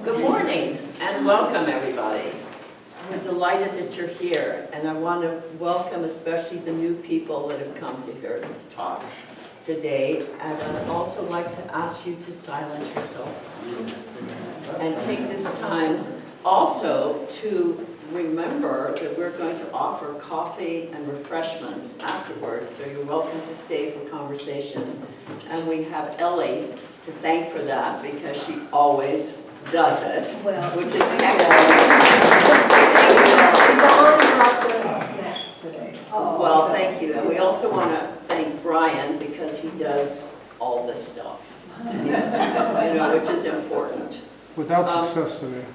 Good morning and welcome everybody. We're delighted that you're here, and I want to welcome especially the new people that have come to hear this talk today. And I'd also like to ask you to silence yourself, please, and take this time also to remember that we're going to offer coffee and refreshments afterwards, so you're welcome to stay for conversation. And we have Ellie to thank for that because she always does it, which is excellent. Well, thank you. And we also want to thank Brian because he does all this stuff, which is important. Without success today.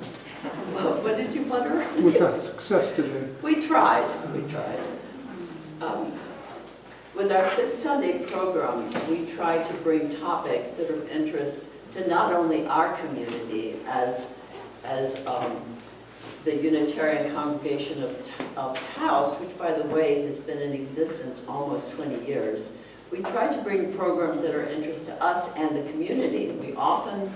What did you mutter? Without success today. We tried. With our Fifth Sunday program, we try to bring topics that are of interest to not only our community as the Unitarian Congregation of Taos, which by the way has been in existence almost 20 years. We try to bring programs that are of interest to us and the community. We often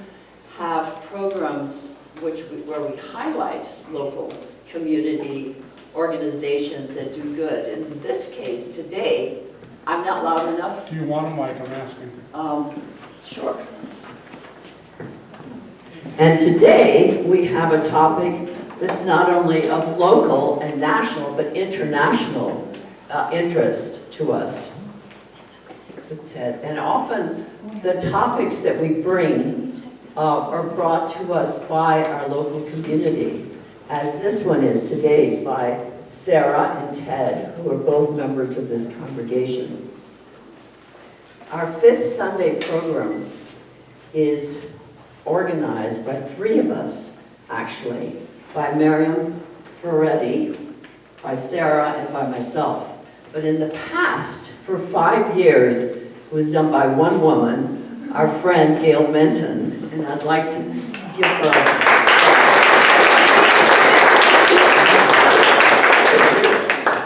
have programs where we highlight local community organizations that do good. In this case, today, I'm not loud enough. Do you want a mic? I'm asking. Sure. And today, we have a topic that's not only of local and national, but international interest to us. Ted. And often, the topics that we bring are brought to us by our local community, as this one is today by Sarah and Ted, who are both members of this congregation. Our Fifth Sunday program is organized by three of us, actually, by Miriam Ferretti, by Sarah, and by myself. But in the past, for 5 years, it was done by one woman, our friend Gail Menton, and I'd like to give her.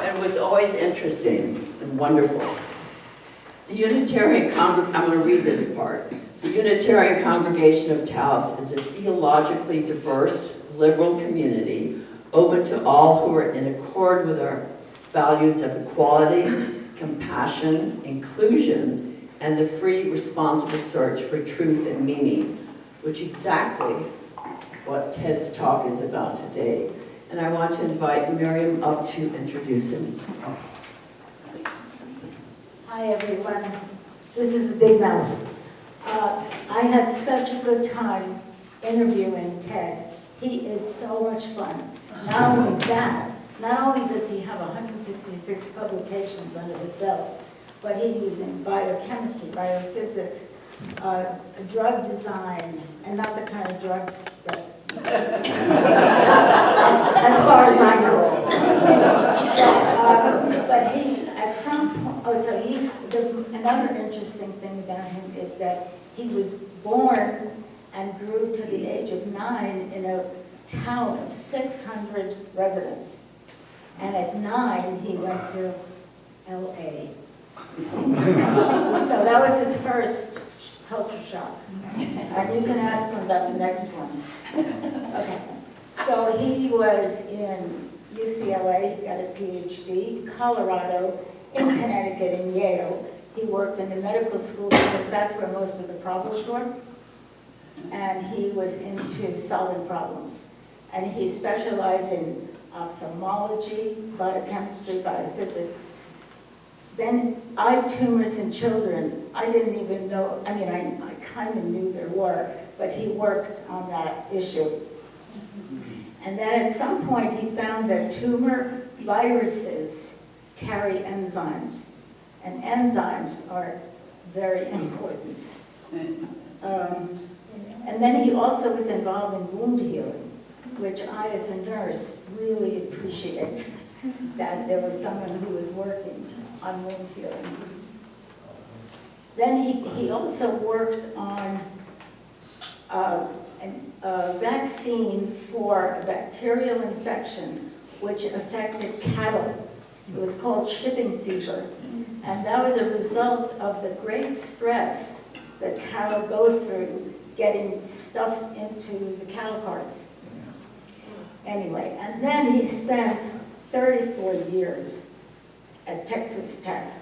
And it was always interesting and wonderful. The Unitarian I'm going to read this part. The Unitarian Congregation of Taos is a theologically diverse, liberal community open to all who are in accord with our values of equality, compassion, inclusion, and the free, responsible search for truth and meaning, which is exactly what Ted's talk is about today. And I want to invite Miriam up to introduce him. Hi, everyone. This is the Big Mouth. I had such a good time interviewing Ted. He is so much fun. Not only that, not only does he have 166 publications under his belt, but he's in biochemistry, biophysics, drug design, and not the kind of drugs that, as far as I know. But he, at some point, another interesting thing about him is that he was born and grew to the age of 9 in a town of 600 residents. And at 9, he went to LA. So that was his first culture shock. And you can ask him about the next one. Okay. So he was in UCLA, he got his Ph.D., Colorado, in Connecticut, in Yale. He worked in the medical school because that's where most of the problems were. And he was into solving problems. And he specialized in ophthalmology, biochemistry, biophysics. Then eye tumors in children, I didn't even know, I mean, I kind of knew there were, but he worked on that issue. And then at some point he found that tumor viruses carry enzymes, and enzymes are very important. And then he also was involved in wound healing, which I, as a nurse, really appreciate that there was someone who was working on wound healing. Then he also worked on a vaccine for a bacterial infection which affected cattle. It was called shipping fever. And that was a result of the great stress that cattle go through getting stuffed into the cattle cars. Anyway, and then he spent 34 years at Texas Tech.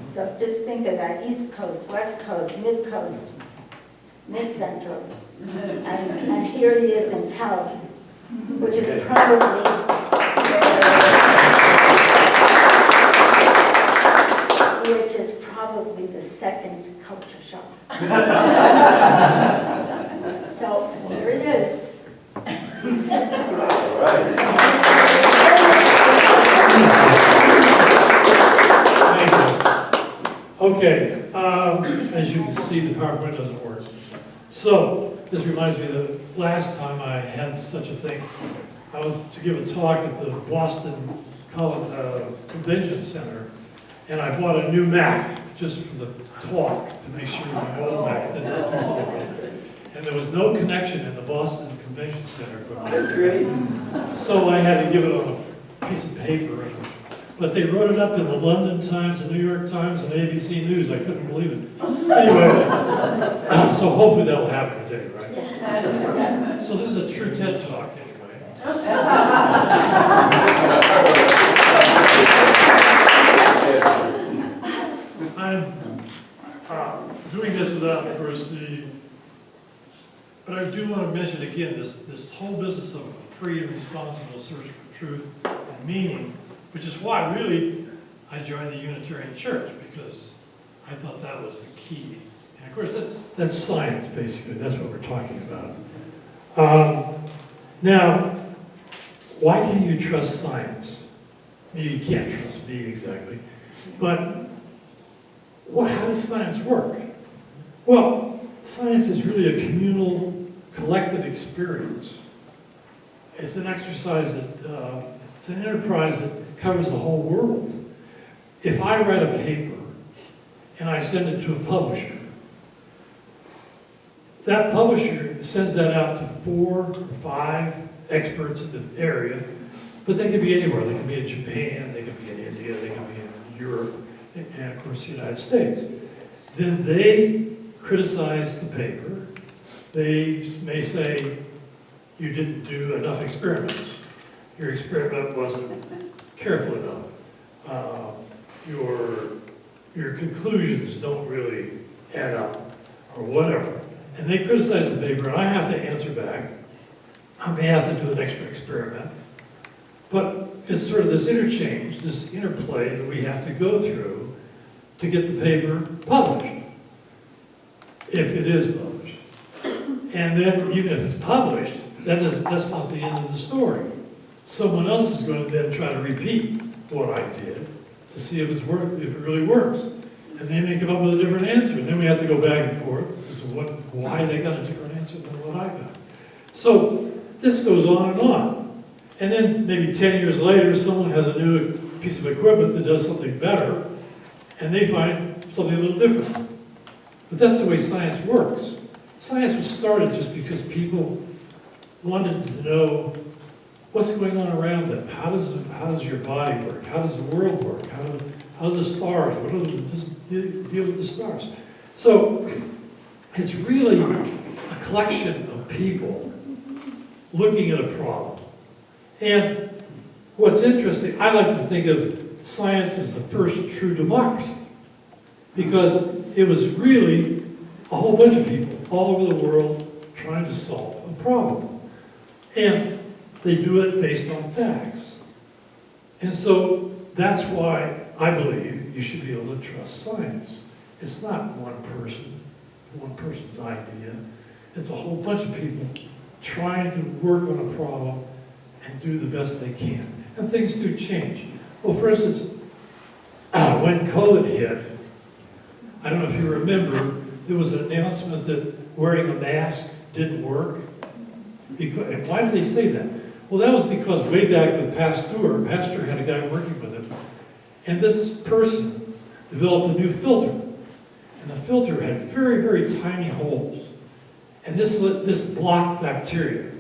So just think of that, East Coast, West Coast, Mid-Coast, Mid-Central. And here he is in Taos, which is probably the second culture shock. So here it is. All right. Okay, as you can see, the PowerPoint doesn't work. So, this reminds me that last time I had such a thing, I was to give a talk at the Boston Convention Center, and I bought a new Mac just for the talk to make sure my old Mac didn't do something. And there was no connection in the Boston Convention Center. So I had to give it on a piece of paper. But they wrote it up in the London Times, the New York Times, and ABC News. I couldn't believe it. Anyway, so hopefully that'll happen today, right? So this is a true TED Talk, anyway. I'm doing this without, of course, but I do want to mention again this whole business of free and responsible search for truth and meaning, which is why really I joined the Unitarian Church, because I thought that was the key. And of course that's science, basically. That's what we're talking about. Now, why can you trust science? You can't trust me exactly, but how does science work? Well, science is really a communal, collective experience. It's an exercise that, it's an enterprise that covers the whole world. If I write a paper and I send it to a publisher, that publisher sends that out to 4 or 5 experts in the area, but they could be anywhere. They could be in Japan, they could be in India, they could be in Europe, and of course the United States. Then they criticize the paper. They may say, you didn't do enough experiments. Your experiment wasn't careful enough. Your conclusions don't really add up, or whatever. And they criticize the paper, and I have to answer back. I may have to do an extra experiment. But it's sort of this interchange, this interplay that we have to go through to get the paper published, if it is published. And then, even if it's published, that's not the end of the story. Someone else is going to then try to repeat what I did to see if it really works. And they may come up with a different answer. And then we have to go back and forth as to why they got a different answer than what I got. So this goes on and on. And then maybe 10 years later, someone has a new piece of equipment that does something better, and they find something a little different. But that's the way science works. Science was started just because people wanted to know what's going on around them. How does your body work? How does the world work? How do the stars? What do the deal with the stars? So it's really a collection of people looking at a problem. And what's interesting, I like to think of science as the first true democracy, because it was really a whole bunch of people all over the world trying to solve a problem. And they do it based on facts. And so that's why I believe you should be able to trust science. It's not one person's idea. It's a whole bunch of people trying to work on a problem and do the best they can. And things do change. Well, for instance, when COVID hit, I don't know if you remember, there was an announcement that wearing a mask didn't work. And why did they say that? Well, that was because way back with Pasteur had a guy working with him, and this person developed a new filter. And the filter had very, very tiny holes. And this blocked bacteria.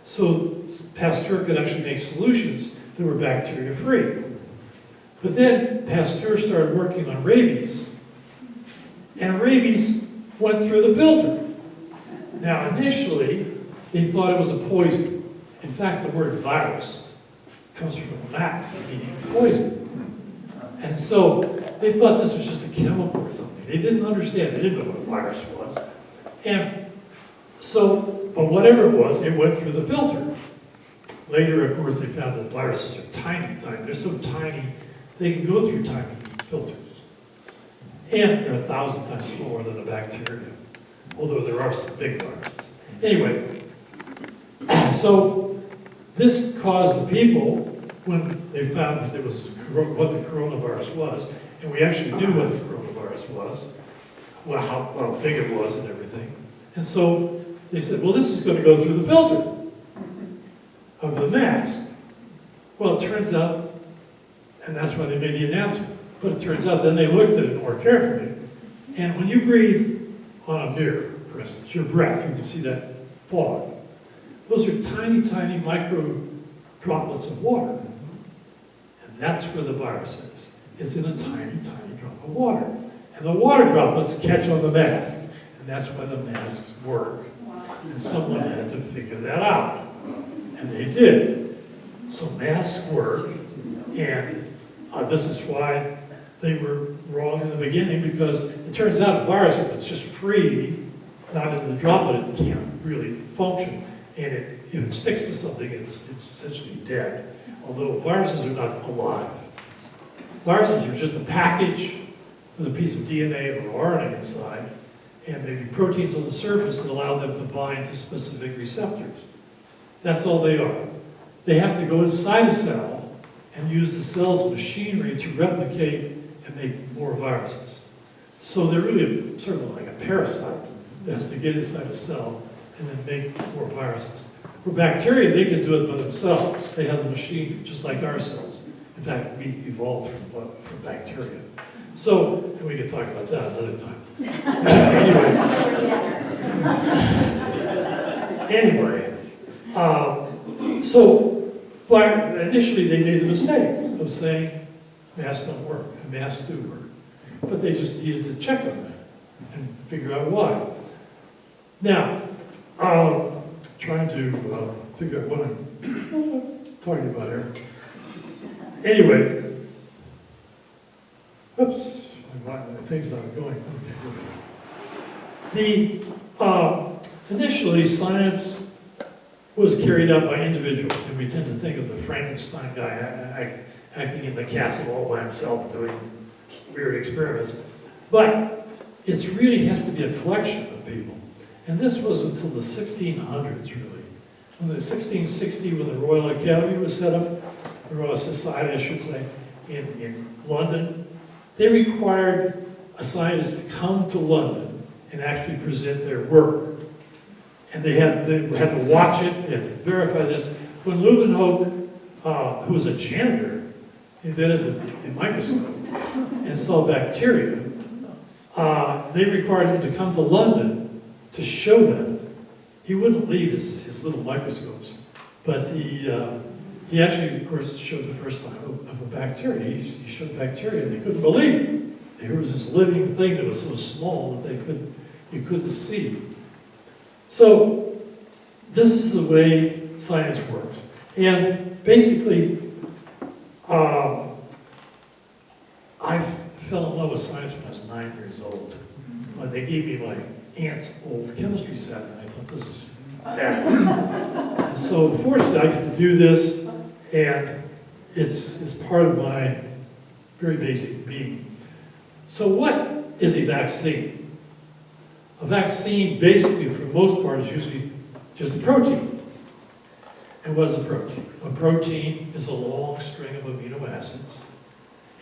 So Pasteur could actually make solutions that were bacteria-free. But then Pasteur started working on rabies, and rabies went through the filter. Now, initially, they thought it was a poison. In fact, the word virus comes from that, meaning poison. And so they thought this was just a chemical or something. They didn't understand. They didn't know what a virus was. And so, but whatever it was, it went through the filter. Later, of course, they found that viruses are tiny. They're so tiny, they can go through tiny filters. And they're 1,000 times smaller than a bacteria, although there are some big viruses. Anyway, so this caused the people, when they found that there was what the coronavirus was, and we actually knew what the coronavirus was, well, how big it was and everything. And so they said, well, this is going to go through the filter of the mask. Well, it turns out, and that's why they made the announcement, but it turns out then they looked at it more carefully, and when you breathe on a mirror, for instance, your breath, you can see that fog. Those are tiny, tiny micro droplets of water. And that's where the virus is. It's in a tiny, tiny drop of water. And the water droplets catch on the mask. And that's why the masks work. And someone had to figure that out. And they did. So masks work. And this is why they were wrong in the beginning, because it turns out a virus, if it's just free, not in the droplet, it can't really function. And if it sticks to something, it's essentially dead. Although viruses are not alive. Viruses are just a package with a piece of DNA or RNA inside, and maybe proteins on the surface that allow them to bind to specific receptors. That's all they are. They have to go inside a cell and use the cell's machinery to replicate and make more viruses. So they're really sort of like a parasite that has to get inside a cell and then make more viruses. For bacteria, they can do it by themselves. They have the machine, just like our cells. In fact, we evolved from bacteria. So, and we can talk about that another time. Anyway, so initially they made the mistake of saying masks don't work, and masks do work. But they just needed to check on that and figure out why. Now, trying to figure out what I'm talking about here. Anyway, oops, my thing's not going. Initially, science was carried out by individuals, and we tend to think of the Frankenstein guy acting in the castle all by himself doing weird experiments. But it really has to be a collection of people. And this was until the 1600s, really. In the 1660, when the Royal Academy was set up, the Royal Society, I should say, in London, they required a scientist to come to London and actually present their work. And they had to watch it, they had to verify this. When Leeuwenhoek, who was a janitor, invented the microscope and saw bacteria, they required him to come to London to show them. He wouldn't leave his little microscopes, but he actually, of course, showed the first time of a bacteria. He showed bacteria, and they couldn't believe it. There was this living thing that was so small that you couldn't see. So this is the way science works. And basically, I fell in love with science when I was 9 years old. They gave me my aunt's old chemistry set, and I thought, this is fabulous. And so fortunately, I get to do this, and it's part of my very basic being. So what is a vaccine? A vaccine, basically, for the most part, is usually just a protein. And what is a protein? A protein is a long string of amino acids,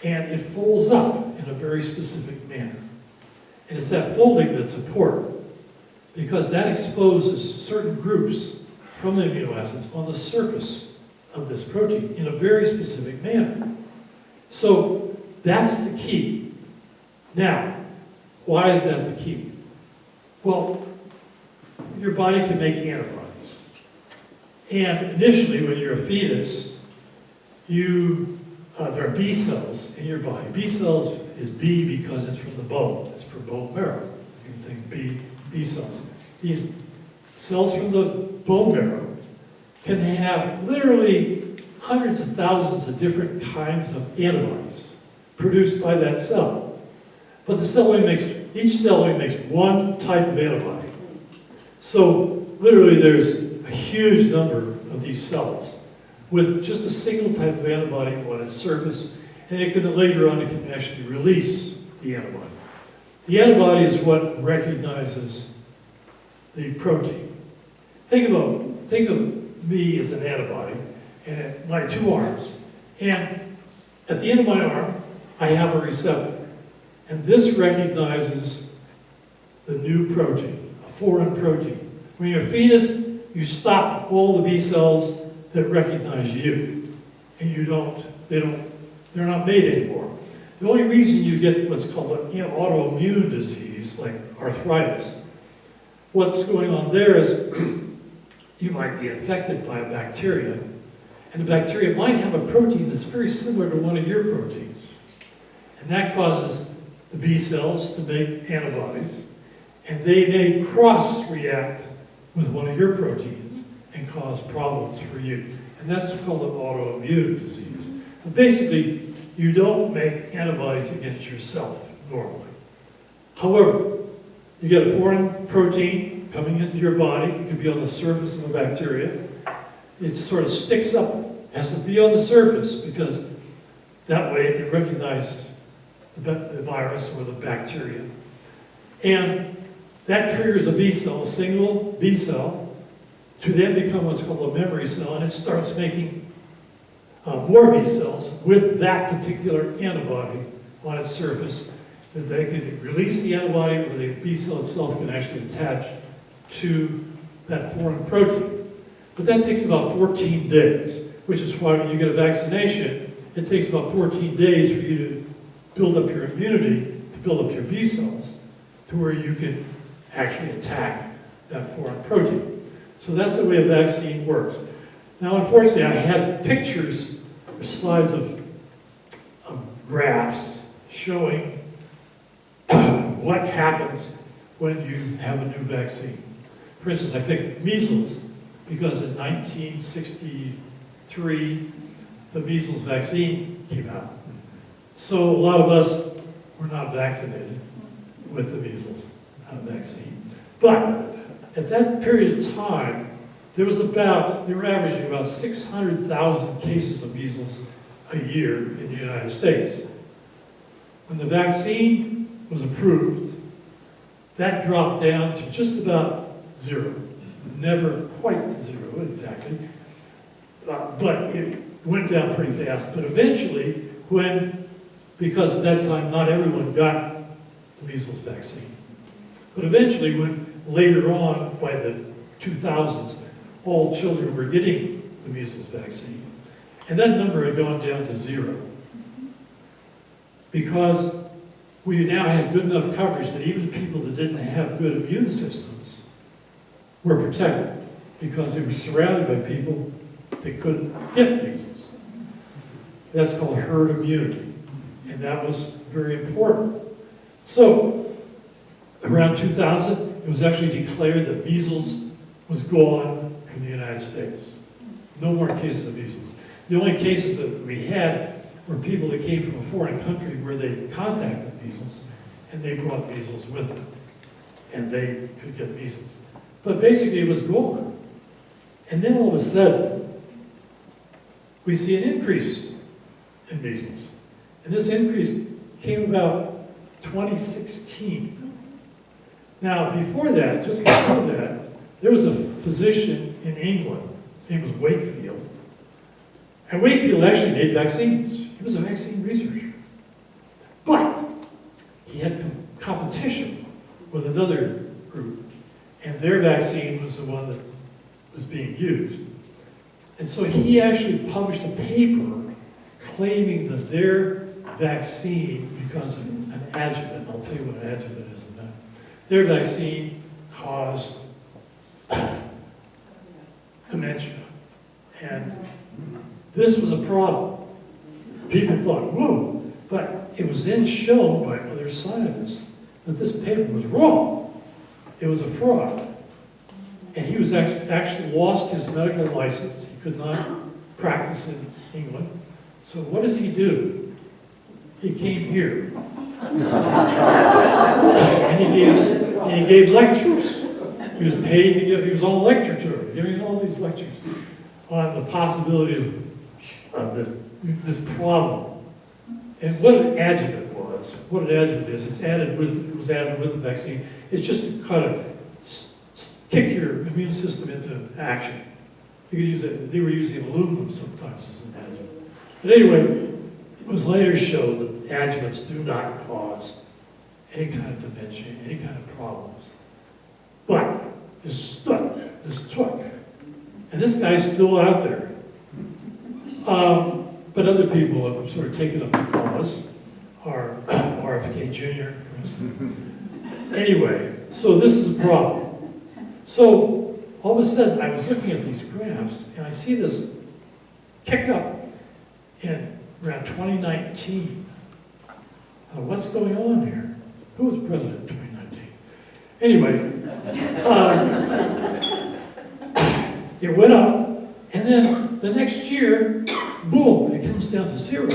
and it folds up in a very specific manner. And it's that folding that's important, because that exposes certain groups from the amino acids on the surface of this protein in a very specific manner. So that's the key. Now, why is that the key? Well, your body can make antibodies. And initially, when you're a fetus, there are B cells in your body. B cells is B because it's from the bone. It's from bone marrow. You can think B cells. These cells from the bone marrow can have literally hundreds of thousands of different kinds of antibodies produced by that cell. But each cell only makes one type of antibody. So literally there's a huge number of these cells with just a single type of antibody on its surface, and it can later on it can actually release the antibody. The antibody is what recognizes the protein. Think of me as an antibody and my two arms. And at the end of my arm, I have a receptor. And this recognizes the new protein, a foreign protein. When you're a fetus, you stop all the B cells that recognize you. And they're not made anymore. The only reason you get what's called an autoimmune disease, like arthritis, what's going on there is you might be infected by a bacteria, and the bacteria might have a protein that's very similar to one of your proteins. And that causes the B cells to make antibodies, and they may cross-react with one of your proteins and cause problems for you. And that's called an autoimmune disease. But basically, you don't make antibodies against yourself normally. However, you get a foreign protein coming into your body. It could be on the surface of a bacteria. It sort of sticks up. It has to be on the surface because that way it can recognize the virus or the bacteria. And that triggers a B cell, a single B cell, to then become what's called a memory cell, and it starts making more B cells with that particular antibody on its surface, that they can release the antibody or the B cell itself can actually attach to that foreign protein. But that takes about 14 days, which is why when you get a vaccination, it takes about 14 days for you to build up your immunity, to build up your B cells, to where you can actually attack that foreign protein. So that's the way a vaccine works. Now, unfortunately, I had pictures or slides of graphs showing what happens when you have a new vaccine. For instance, I picked measles because in 1963, the measles vaccine came out. So a lot of us were not vaccinated with the measles vaccine. But at that period of time, they were averaging about 600,000 cases of measles a year in the United States. When the vaccine was approved, that dropped down to just about zero. Never quite to zero, exactly. But it went down pretty fast. But eventually, because at that time not everyone got the measles vaccine, but eventually when later on, by the 2000s, all children were getting the measles vaccine. And that number had gone down to zero. Because we now had good enough coverage that even people that didn't have good immune systems were protected because they were surrounded by people that couldn't get measles. That's called herd immunity. And that was very important. So, around 2000, it was actually declared that measles was gone from the United States. No more cases of measles. The only cases that we had were people that came from a foreign country where they contacted measles, and they brought measles with them, and they could get measles. But basically it was gone. And then all of a sudden, we see an increase in measles. And this increase came about 2016. Now, before that, just before that, there was a physician in England. His name was Wakefield. And Wakefield actually made vaccines. He was a vaccine researcher. But he had competition with another group, and their vaccine was the one that was being used. And so he actually published a paper claiming that their vaccine, because of an adjuvant, I'll tell you what an adjuvant is in a minute, their vaccine caused dementia. And this was a problem. People thought, whoa, but it was then shown by other scientists that this paper was wrong. It was a fraud. and he was actually lost his medical license. He could not practice in England. So what does he do? He came here. And he gave lectures. He was paid to give, he was on a lecture tour, giving all these lectures on the possibility of this problem. And what an adjuvant was, what an adjuvant is, it was added with the vaccine. It's just to kind of kick your immune system into action. You could use it, they were using aluminum sometimes as an adjuvant. But anyway, it was later shown that adjuvants do not cause any kind of dementia, any kind of problems. But this took. And this guy's still out there. But other people have sort of taken up the cause, RFK Jr., for instance. Anyway, so this is a problem. So all of a sudden, I was looking at these graphs, and I see this kick up in around 2019. What's going on here? Who was president in 2019? Anyway, it went up, and then the next year, boom, it comes down to zero.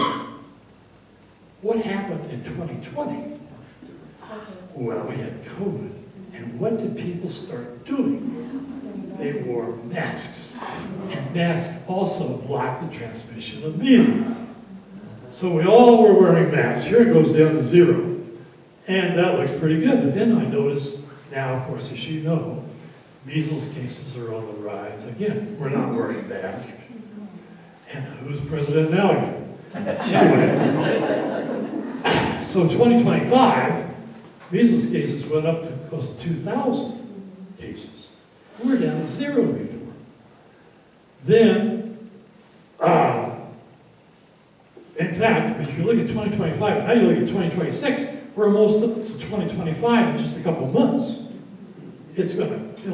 What happened in 2020? Well, we had COVID. And what did people start doing? They wore masks. And masks also block the transmission of measles. So we all were wearing masks. Here it goes down to zero. And that looks pretty good. But then I noticed, now, of course, as you know, measles cases are on the rise. Again, we're not wearing masks. And who's president now again? Anyway, so 2025, measles cases went up to close to 2,000 cases. We were down to zero before. Then, in fact, if you look at 2025, now you look at 2026, we're almost up to 2025 in just a couple of months. It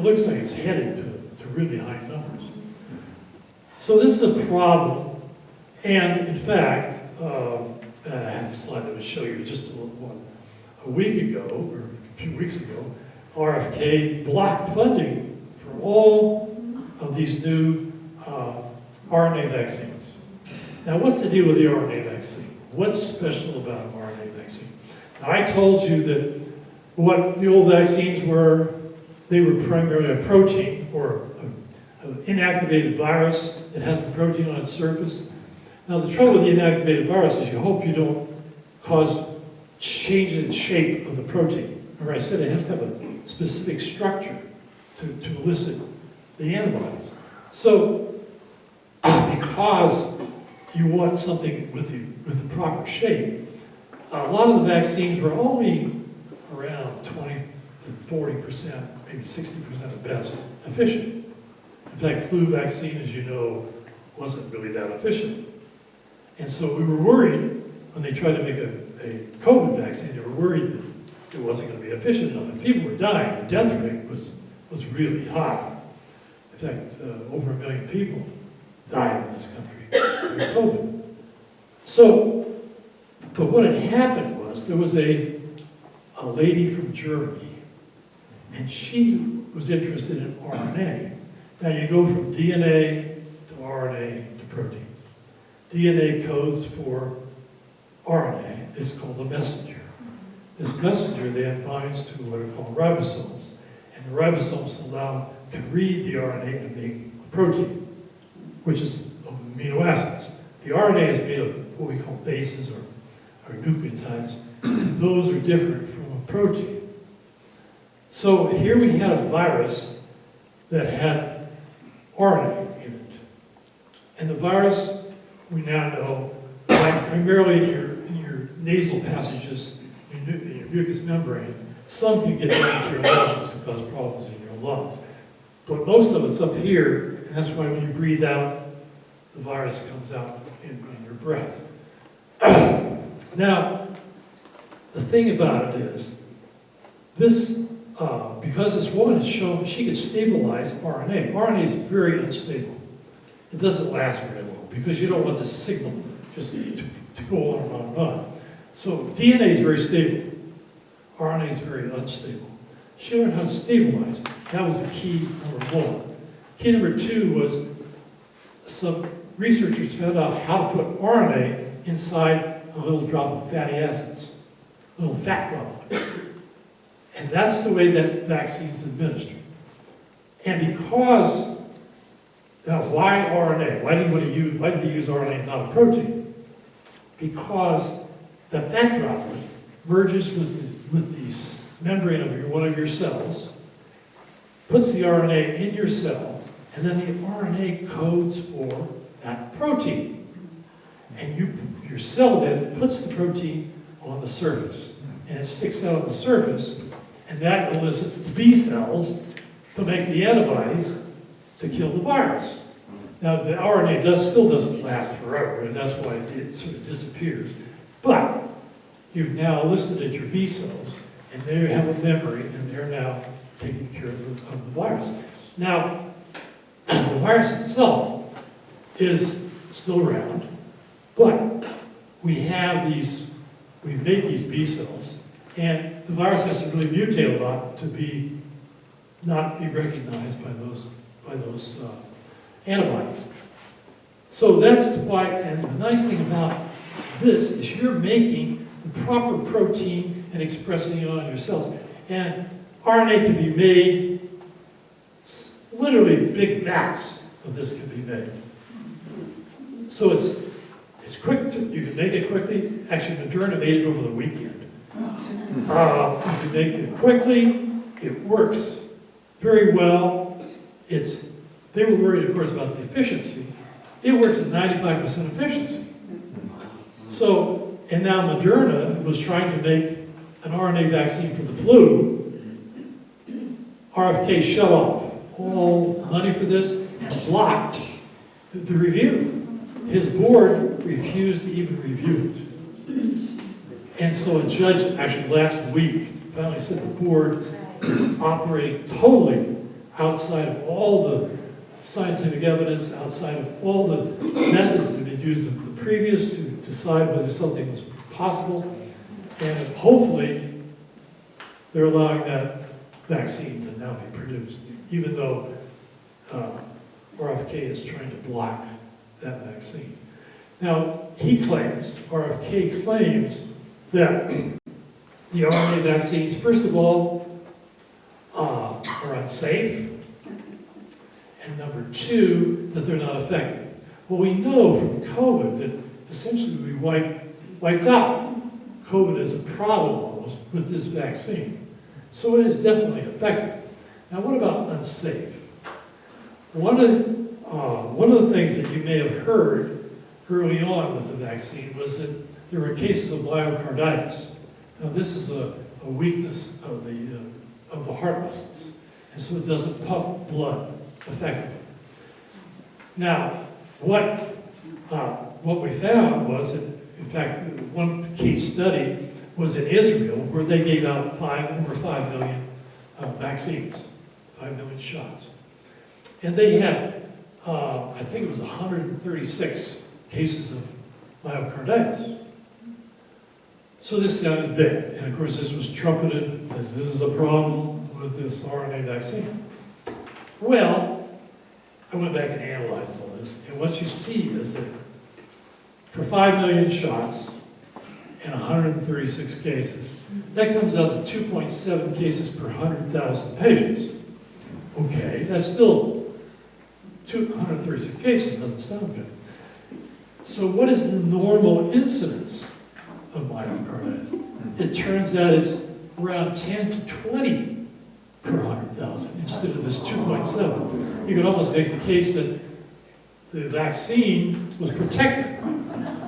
looks like it's headed to really high numbers. So this is a problem. And in fact, I had a slide that would show you just a week ago, or a few weeks ago, RFK blocked funding for all of these new RNA vaccines. Now, what's the deal with the RNA vaccine? What's special about an RNA vaccine? Now, I told you that what the old vaccines were, they were primarily a protein or an inactivated virus that has the protein on its surface. Now, the trouble with the inactivated virus is you hope you don't cause change in shape of the protein. Remember I said it has to have a specific structure to elicit the antibodies. So, because you want something with the proper shape, a lot of the vaccines were only around 20 to 40%, maybe 60% at best, efficient. In fact, flu vaccine, as you know, wasn't really that efficient. And so we were worried when they tried to make a COVID vaccine, they were worried that it wasn't going to be efficient enough. And people were dying. The death rate was really high. In fact, over 1 million people died in this country from COVID. So, but what had happened was there was a lady from Germany, and she was interested in RNA. Now you go from DNA to RNA to protein. DNA codes for RNA is called the messenger. This messenger then binds to what are called ribosomes. And the ribosomes can read the RNA and make the protein, which is of amino acids. The RNA is made of what we call bases or nucleotides. Those are different from a protein. So here we had a virus that had RNA in it. And the virus, we now know, lies primarily in your nasal passages, in your mucous membrane. Some can get down to your lungs and cause problems in your lungs. But most of it's up here, and that's why when you breathe out, the virus comes out in your breath. Now, the thing about it is, this, because this woman has shown she could stabilize RNA. RNA is very unstable. It doesn't last very long because you don't want the signal just to go on and on and on. So DNA is very stable. RNA is very unstable. She learned how to stabilize it. That was the key number one. Key number two was some researchers found out how to put RNA inside a little drop of fatty acids, a little fat drop. And that's the way that vaccine is administered. And because, now why RNA? Why did they use RNA and not a protein? Because the fat droplet merges with the membrane of one of your cells, puts the RNA in your cell, and then the RNA codes for that protein. And your cell then puts the protein on the surface. And it sticks out on the surface, and that elicits the B cells to make the antibodies to kill the virus. Now, the RNA still doesn't last forever, and that's why it sort of disappears. But you've now elicited your B cells, and they have a memory, and they're now taking care of the virus. Now, the virus itself is still around, but we've made these B cells, and the virus has to really mutate a lot to not be recognized by those antibodies. So that's why, and the nice thing about this is you're making the proper protein and expressing it on your cells. And RNA can be made, literally big vats of this can be made. So it's quick, you can make it quickly. Actually, Moderna made it over the weekend. You can make it quickly, it works very well. They were worried, of course, about the efficiency. It works at 95% efficiency. So, and now Moderna was trying to make an RNA vaccine for the flu. RFK shut off all money for this and blocked the review. His board refused to even review it. And so a judge, actually last week, finally said the board is operating totally outside of all the scientific evidence, outside of all the methods that have been used in the previous to decide whether something was possible. And hopefully, they're allowing that vaccine to now be produced, even though RFK is trying to block that vaccine. Now, RFK claims that the RNA vaccines, first of all, are unsafe, and number two, that they're not effective. Well, we know from COVID that essentially we wiped out COVID as a problem almost with this vaccine. So it is definitely effective. Now, what about unsafe? One of the things that you may have heard early on with the vaccine was that there were cases of myocarditis. Now, this is a weakness of the heart muscles, and so it doesn't pump blood effectively. Now, what we found was that, in fact, one case study was in Israel where they gave out over 5 million vaccines, 5 million shots. And they had, I think it was 136 cases of myocarditis. So this sounded big. And of course, this was trumpeted as this is a problem with this RNA vaccine. Well, I went back and analyzed all this. And what you see is that for 5 million shots and 136 cases, that comes out to 2.7 cases per 100,000 patients. Okay, that's still 236 cases, doesn't sound good. So what is the normal incidence of myocarditis? It turns out it's around 10 to 20 per 100,000 instead of this 2.7. You could almost make the case that the vaccine was protective.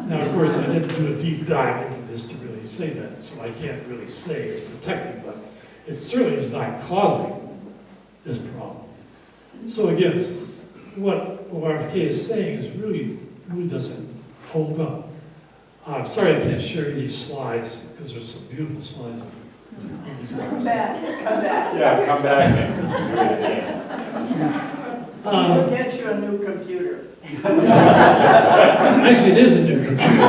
Now, of course, I didn't do a deep dive into this to really say that, so I can't really say it's protective, but it certainly is not causing this problem. So again, what RFK is saying is really doesn't hold up. I'm sorry I can't share you these slides because there's some beautiful slides. Come back. Yeah, come back. We'll get you a new computer. Actually, it is a new computer.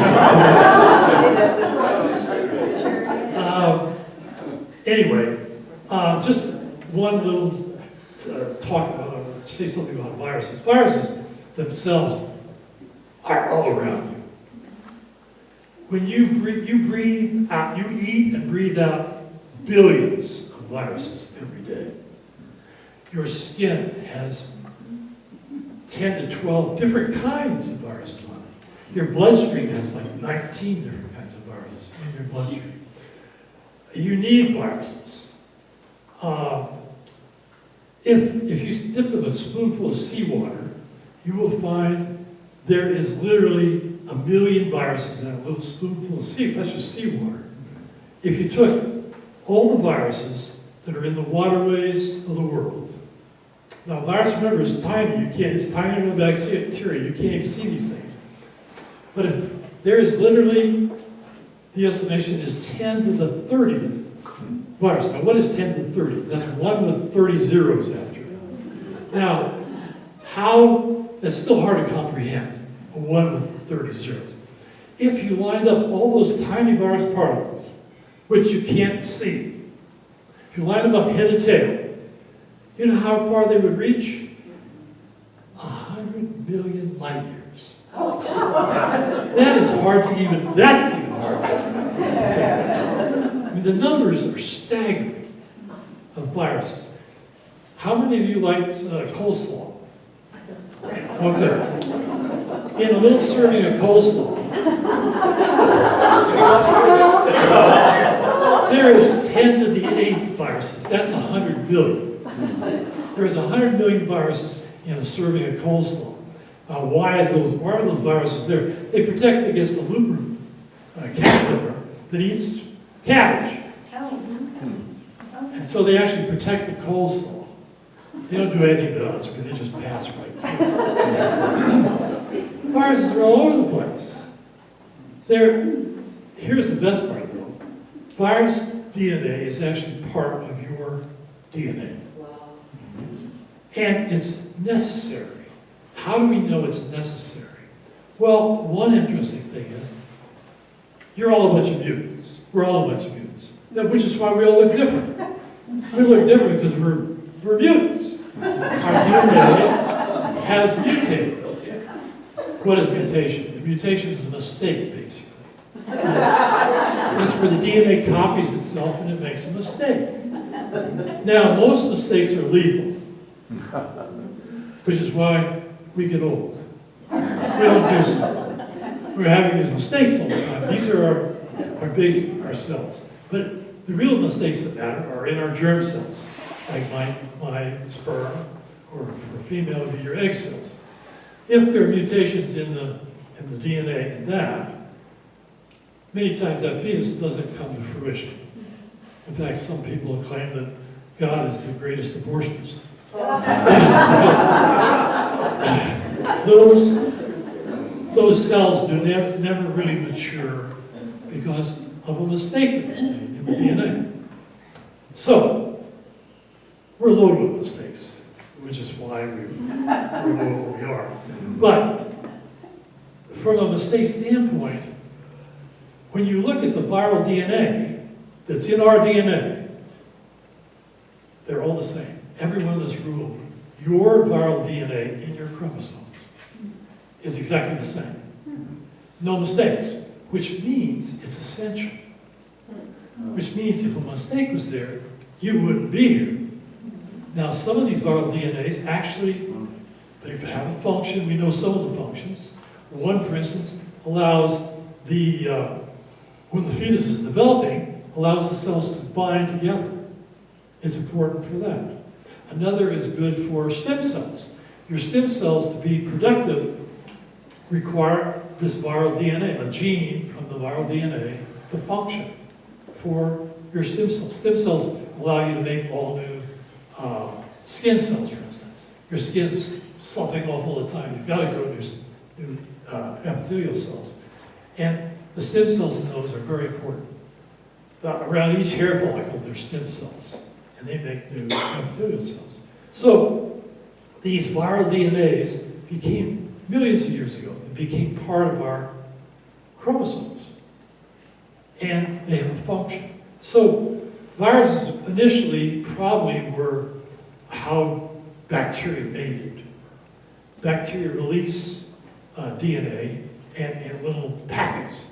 Anyway, just one little say something about viruses. Viruses themselves are all around you. When you breathe out, you eat and breathe out billions of viruses every day. Your skin has 10 to 12 different kinds of viruses on it. Your bloodstream has like 19 different kinds of viruses in your bloodstream. You need viruses. If you dip them a spoonful of seawater, you will find there is literally 1 million viruses in a little spoonful of seawater. That's just seawater. If you took all the viruses that are in the waterways of the world. Now, virus, remember, is tiny. It's tinier than the bacteria. You can't even see these things. But if there is literally, the estimation is 10 to the 30th virus. Now, what is 10 to the 30th? That's 1 with 30 zeros after it. Now, that's still hard to comprehend, a 1 with 30 zeros. If you lined up all those tiny virus particles, which you can't see, if you line them up head to tail, you know how far they would reach? 100 million light years. That is hard to even, that's even hard to I mean, the numbers are staggering of viruses. How many of you liked coleslaw? Okay. In a little serving of coleslaw, there is 10 to the 8th viruses. That's 100 billion. There's 100 million viruses in a serving of coleslaw. Why are those viruses there? They protect against the looper caterpillar that eats cabbage. And so they actually protect the coleslaw. They don't do anything to us, but they just pass right through. Viruses are all over the place. Here's the best part, though. Virus DNA is actually part of your DNA. And it's necessary. How do we know it's necessary? Well, one interesting thing is, you're all a bunch of mutants. We're all a bunch of mutants. Which is why we all look different. We look different because we're mutants. Our DNA has mutated. What is mutation? The mutation is a mistake, basically. That's where the DNA copies itself and it makes a mistake. Now, most mistakes are lethal, which is why we get old. We don't do so. We're having these mistakes all the time. These are our basic, our cells. But the real mistakes that matter are in our germ cells, like my sperm, or for a female, would be your egg cells. If there are mutations in the DNA in that, many times that fetus doesn't come to fruition. In fact, some people claim that God is the greatest abortionist. Those cells do never really mature because of a mistake that was made in the DNA. So, we're loaded with mistakes, which is why we know what we are. But, from a mistake standpoint, when you look at the viral DNA that's in our DNA, they're all the same. Every one of this rule, your viral DNA in your chromosomes is exactly the same. No mistakes, which means it's essential. Which means if a mistake was there, you wouldn't be here. Now, some of these viral DNAs actually, they have a function. We know some of the functions. One, for instance, allows when the fetus is developing, allows the cells to bind together. It's important for that. Another is good for stem cells. Your stem cells, to be productive, require this viral DNA, a gene from the viral DNA, to function for your stem cells. Stem cells allow you to make all new skin cells, for instance. Your skin's sloughing off all the time. You've got to grow new epithelial cells. And the stem cells in those are very important. Around each hair follicle, there's stem cells, and they make new epithelial cells. So these viral DNAs became, millions of years ago, they became part of our chromosomes. And they have a function. So Viruses initially probably were how bacteria mated. Bacteria release DNA and little packets,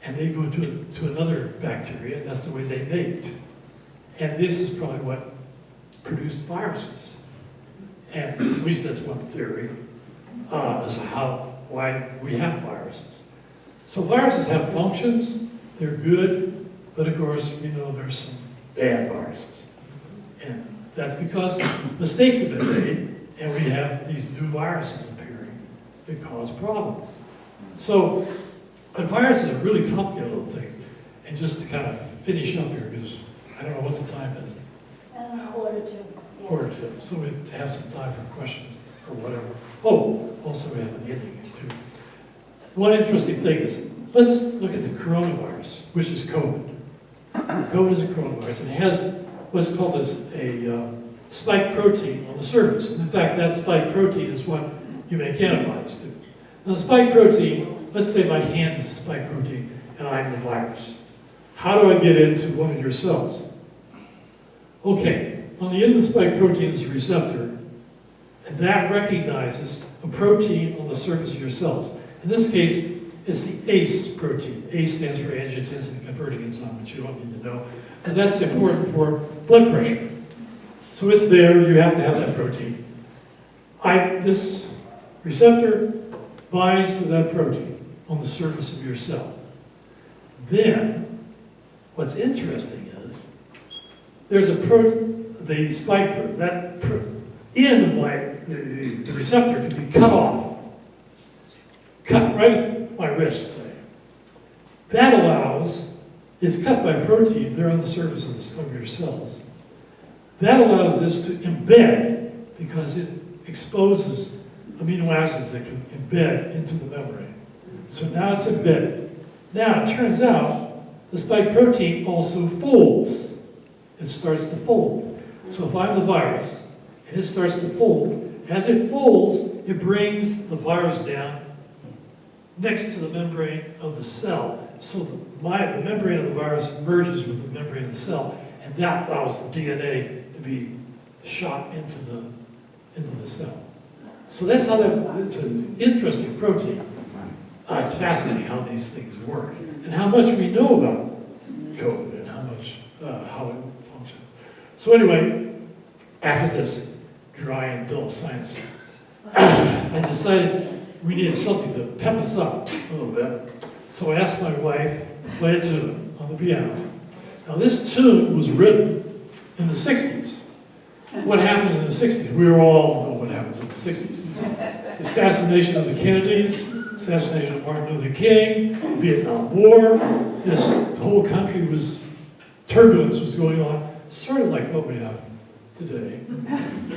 and they go to another bacteria, and that's the way they mate. And this is probably what produced viruses. And at least that's one theory as to why we have viruses. So viruses have functions, they're good, but of course we know there's some bad viruses. And that's because mistakes have been made, and we have these new viruses appearing that cause problems. So viruses are really complicated little things. And just to kind of finish up here, because I don't know what the time is. Quarter to. Yeah. Quarter to. So we have some time for questions or whatever. Oh, also we have an ending too. One interesting thing is, let's look at the coronavirus, which is COVID. COVID is a coronavirus, and it has what's called a spike protein on the surface. And in fact, that spike protein is what you make antibodies to. Now, the spike protein, let's say my hand is the spike protein, and I'm the virus. How do I get into one of your cells? Okay, on the end of the spike protein is a receptor, and that recognizes a protein on the surface of your cells. In this case, it's the ACE protein. ACE stands for angiotensin converting enzyme, which you don't need to know, but that's important for blood pressure. So it's there, you have to have that protein. This receptor binds to that protein on the surface of your cell. Then, what's interesting is, there's the spike protein, end of the receptor can be cut off. Cut right at my wrist, say. That allows, it's cut by a protein there on the surface of your cells. That allows this to embed because it exposes amino acids that can embed into the membrane. So now it's embedded. Now it turns out the spike protein also folds. It starts to fold. So if I'm the virus and it starts to fold, as it folds, it brings the virus down next to the membrane of the cell. So the membrane of the virus merges with the membrane of the cell, and that allows the DNA to be shot into the cell. So that's how it's an interesting protein. It's fascinating how these things work, and how much we know about COVID, and how it functions. So anyway, after this dry and dull science, I decided we needed something to pep us up a little bit. So I asked my wife to play a tune on the piano. Now this tune was written in the 60s. What happened in the 60s? We all know what happens in the 60s. The assassination of the Kennedys, assassination of Martin Luther King, Vietnam War. This whole country turbulence was going on, sort of like what we have today.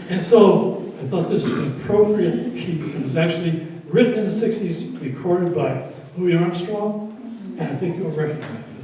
And so I thought this was an appropriate piece. It was actually written in the 60s, recorded by Louis Armstrong, and I think you'll recognize it.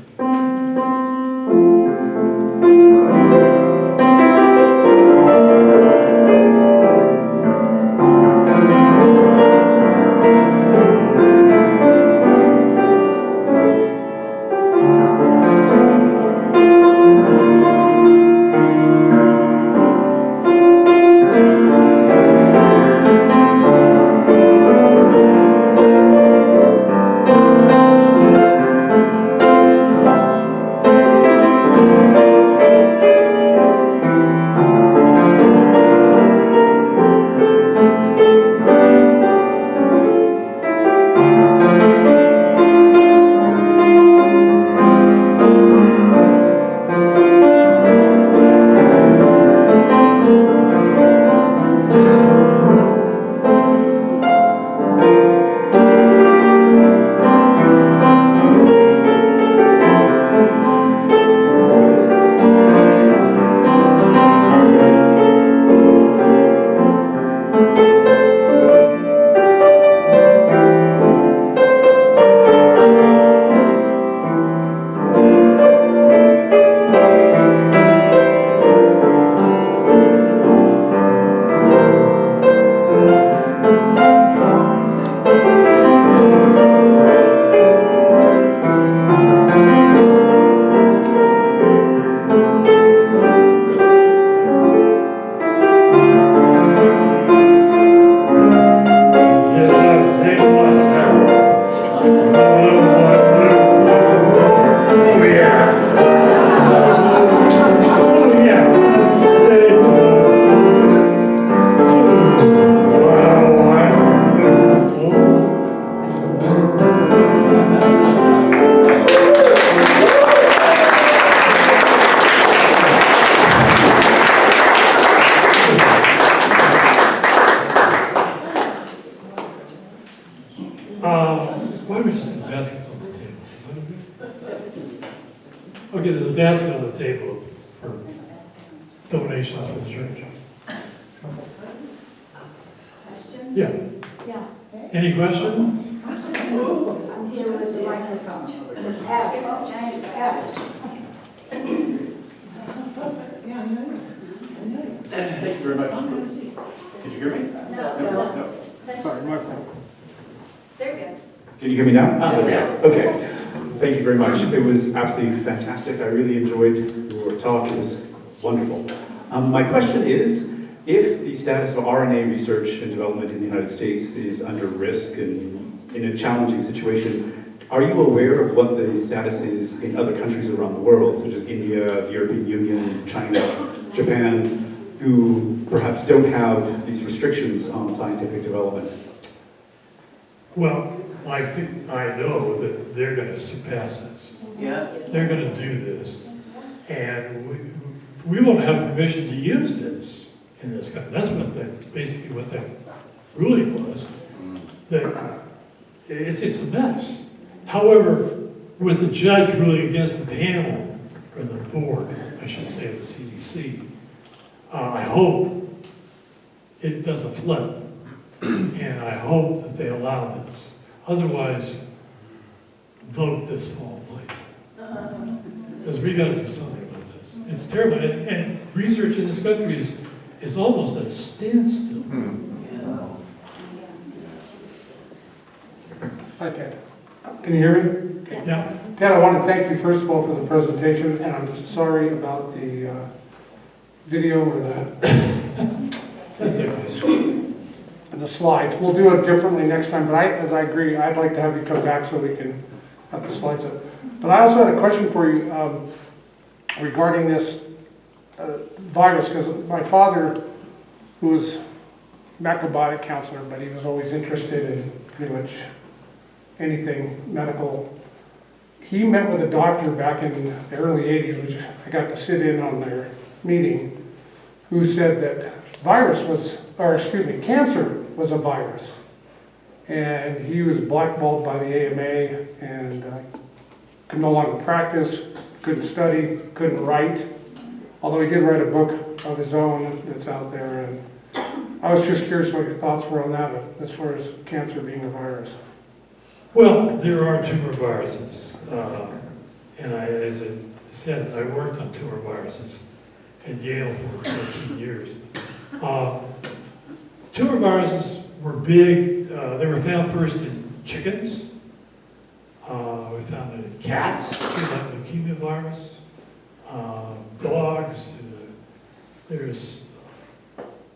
Why don't we just set baskets on the table? Is that okay? Okay, there's a basket on the table for donations for the church. Questions? Yeah. Yeah. Any questions? I'm here with the microphone. S. S. Thank you very much. Did you hear me? No. Sorry, my fault. They're good. Can you hear me now? Ah, there we go. Okay. Thank you very much. It was absolutely fantastic. I really enjoyed your talk. It was wonderful. My question is, if the status of RNA research and development in the United States is under risk and in a challenging situation, are you aware of what the status is in other countries around the world, such as India, the European Union, China, Japan, who perhaps don't have these restrictions on scientific development? Well, I know that they're going to surpass us. Yeah. They're going to do this. And we won't have permission to use this in this country. That's basically what that ruling was. That it's a mess. However, with the judge ruling against the panel, or the board, I should say, of the CDC, I hope it doesn't flip. And I hope that they allow this. Otherwise, vote this fall, please. Because we got to do something about this. It's terrible. And research in this country is almost at a standstill. Hi, Ted. Can you hear me? Yeah. Ted, I want to thank you first of all for the presentation, and I'm sorry about the video or That's okay. the slides. We'll do it differently next time, but as I agree, I'd like to have you come back so we can have the slides up. But I also had a question for you regarding this virus, because my father, who was macrobiotic counselor, but he was always interested in pretty much anything medical. He met with a doctor back in the early 80s, which I got to sit in on their meeting, who said that cancer was a virus. And he was blackballed by the AMA and could no longer practice, couldn't study, couldn't write. Although he did write a book of his own that's out there. And I was just curious what your thoughts were on that as far as cancer being a virus. Well, there are tumor viruses. And as I said, I worked on tumor viruses at Yale for 13 years. Tumor viruses were big. They were found first in chickens. We found it in cats, like leukemia virus, dogs. There's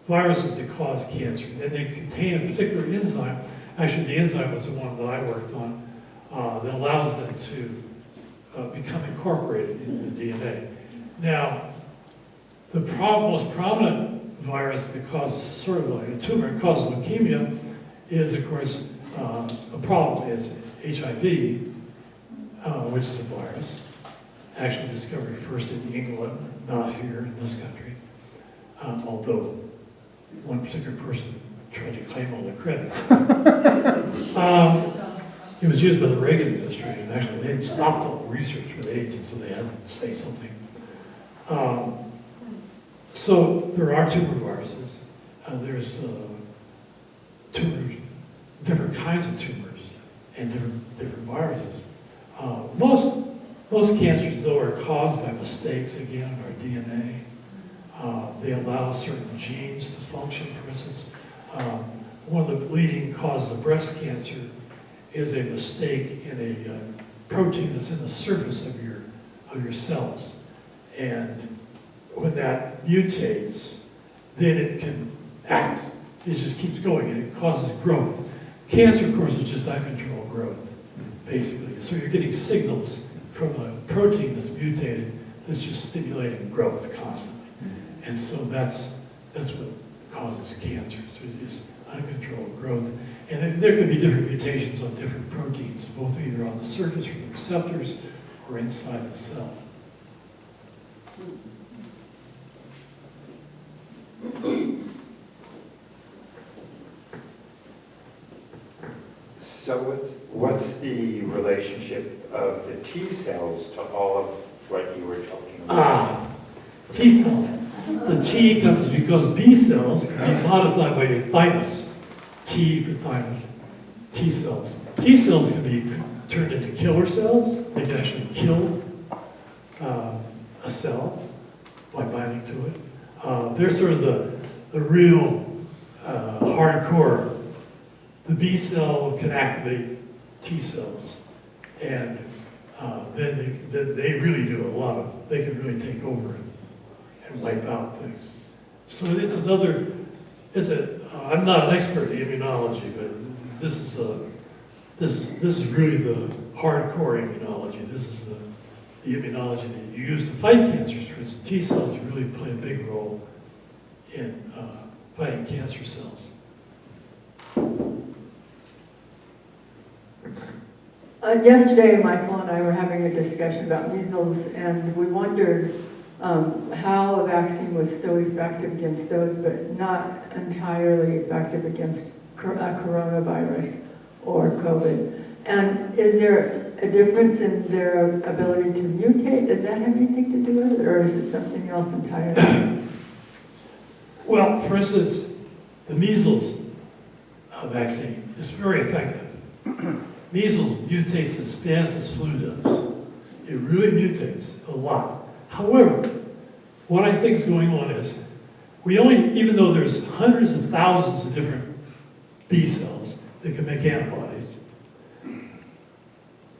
viruses that cause cancer, and they contain a particular enzyme. Actually, the enzyme was the one that I worked on that allows them to become incorporated into the DNA. Now, the most prominent virus that causes sort of like a tumor, causes leukemia, is of course a problem is HIV, which is a virus, actually discovered first in England, not here in this country, although one particular person tried to claim all the credit. It was used by the Reagan administration. Actually, they had stopped all research with AIDS, and so they had to say something. So there are tumor viruses. There's tumors, different kinds of tumors, and different viruses. Most cancers, though, are caused by mistakes, again, in our DNA. They allow certain genes to function. For instance, one of the leading causes of breast cancer is a mistake in a protein that's in the surface of your cells. And when that mutates, then it can act. It just keeps going and it causes growth. Cancer, of course, is just uncontrolled growth, basically. So you're getting signals from a protein that's mutated that's just stimulating growth constantly. And so that's what causes cancer. So it's uncontrolled growth. And there could be different mutations on different proteins, both either on the surface from the receptors or inside the cell. So what's the relationship of the T cells to all of what you were talking about? T cells. The T comes because B cells can be modified by your thymus. T for thymus. T cells. T cells can be turned into killer cells. They can actually kill a cell by binding to it. They're sort of the real hardcore. The B cell can activate T cells, and then they really do a lot of. They can really take over and wipe out things. So it's another. I'm not an expert in immunology, but this is really the hardcore immunology. This is the immunology that you use to fight cancers. For instance, T cells really play a big role in fighting cancer cells. Yesterday, Michael and I were having a discussion about measles, and we wondered how a vaccine was so effective against those, but not entirely effective against coronavirus or COVID. And is there a difference in their ability to mutate? Does that have anything to do with it, or is it something else entirely? Well, for instance, the measles vaccine is very effective. Measles mutates as fast as flu does. It really mutates a lot. However, what I think is going on is, even though there's hundreds of thousands of different B cells that can make antibodies,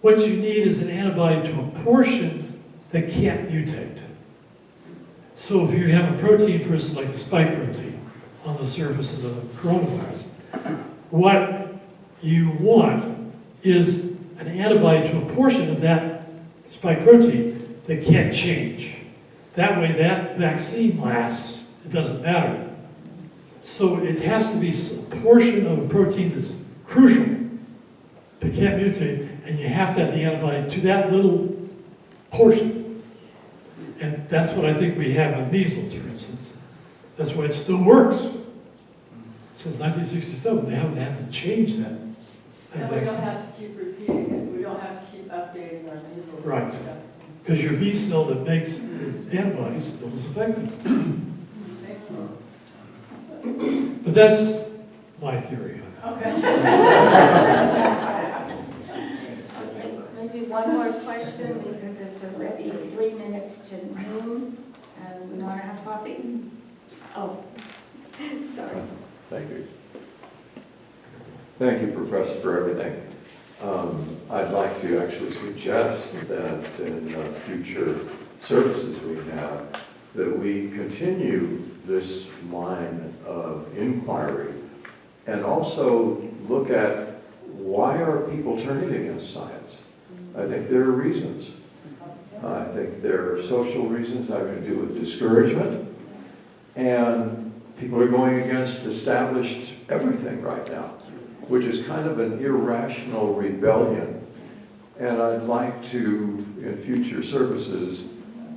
what you need is an antibody to a portion that can't mutate. So if you have a protein, for instance, like the spike protein on the surface of the coronavirus, what you want is an antibody to a portion of that spike protein that can't change. That way that vaccine lasts, it doesn't matter. So it has to be a portion of a protein that's crucial, that can't mutate, and you have to have the antibody to that little portion. And that's what I think we have with measles, for instance. That's why it still works. Since 1967, they haven't had to change that. And we don't have to keep repeating it. We don't have to keep updating our measles. Right. Because your B cell that makes the antibodies still is effective. But that's my theory. Okay. Maybe one more question, because it's already 3 minutes to noon, and we want to have coffee. Oh, sorry. Thank you. Thank you, Professor, for everything. I'd like to actually suggest that in future services we have, that we continue this line of inquiry and also look at why are people turning against science. I think there are reasons. I think there are social reasons having to do with discouragement, and people are going against established everything right now, which is kind of an irrational rebellion. And I'd like to, in future services,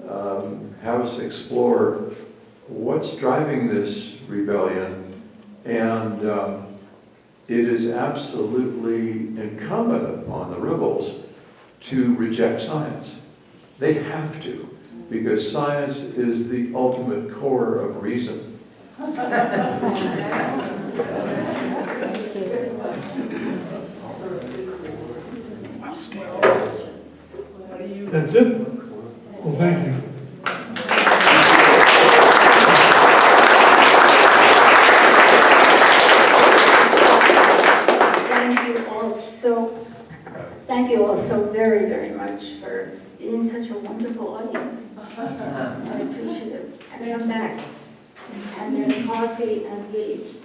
have us explore what's driving this rebellion. And it is absolutely incumbent upon the rebels to reject science. They have to, because science is the ultimate core of reason. That's it? Well, thank you. Thank you all so very, very much for being such a wonderful audience. I appreciate it. And come back. And there's coffee and these.